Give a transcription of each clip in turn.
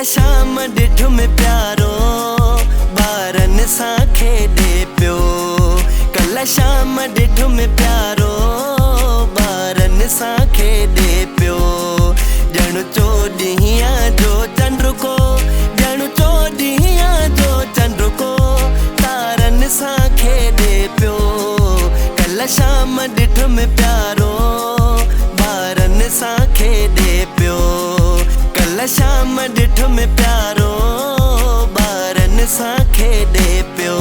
शाम ॾिठ में प्यारो ॿारनि सां खेॾे पियो। कल्ह शाम ॾिठ में प्यारो ॿारनि सां खेॾे पियो। ॼण चोॾींहं जो चंड को, ॼण चोॾींहं जो चंड को तारनि सां खेॾे पियो। कल्ह शाम ॾिठ में प्यारो ॿारनि सां खेॾे पियो। कल्ह शाम ॾिठ में प्यारो ॿारनि सां खेॾे पियो।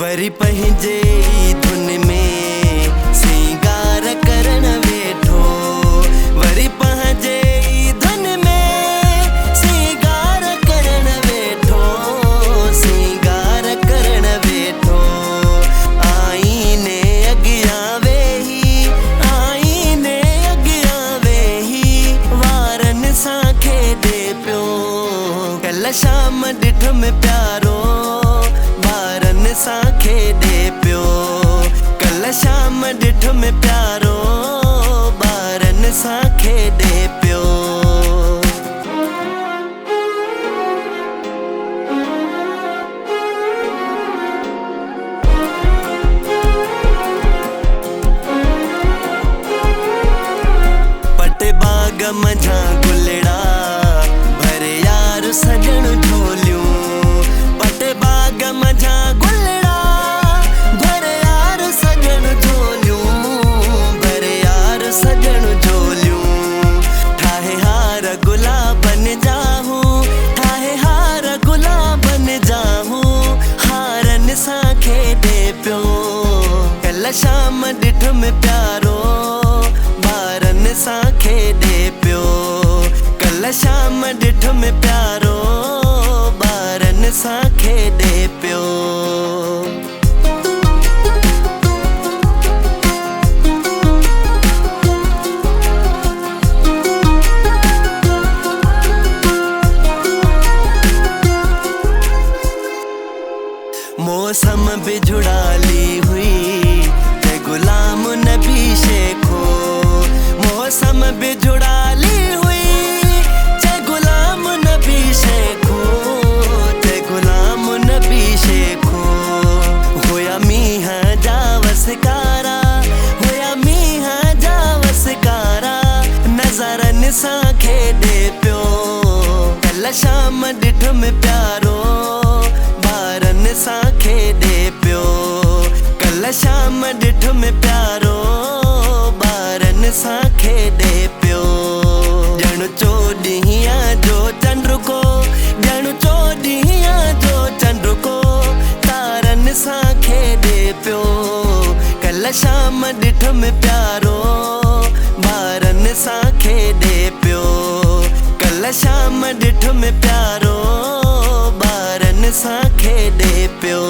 वरी पंहिंजे धुन में सिंगार करण वेठो। वरी पंहिंजे धुन में सिंगार करण वेठो। सिंगार करण वेठो। आईने अॻियां वेही, आईने अॻियां वेही वारनि सां खेॾे पियो। कल्ह शाम ॾिठ में प्यारो ॿारनि सां खेॾे पियो। कल्ह शाम ॾिठ में प्यारो ॿारनि सां खेॾे पियो। पटे बाग मंझां गुलड़ा भरे यार सजण झोलियूं। पटे बाग मंझां गुलड़ा भरे यार सजण झोलियूं। भरे यार सजण झोलियूं। ठाहे हार गुलाबनि जाहूं, ठाहे हार गुलाबनि जाहूं हारनि सां खेॾे पियो। कल्ह शाम ॾिठ में प्यारो ॿारनि सां खेॾे पियो। कल्ह शाम ॾिठ में प्यारो ॿारनि सां खेॾे पियो। मौसम बिझड़ाली हुई ते गुलाम नबी शेखो। मौसम बिझड़ाली हुई ते गुलाम नबी शेखो। ते गुलाम नबी शेखो। होया मींहं जा वसकारा, होया मींहं जा वसकारा नज़रनि सां खेॾे पियो। कल्ह शाम ॾिठ में प्यारो ॿारनि सां खेॾे पियो। कल्ह शाम ॾिठ में प्यारो ॿारनि सां खेॾे पियो। ॼण चोॾींहं जो चंड को, ॼण चोॾींहं जो चंड को तारनि सां खेॾे पियो। कल्ह शाम ॾिठ में प्यारो ॿारनि सां खेॾे पियो। कल्ह शाम ॾिठ में प्यारो ॿारनि सां खेॾे पियो।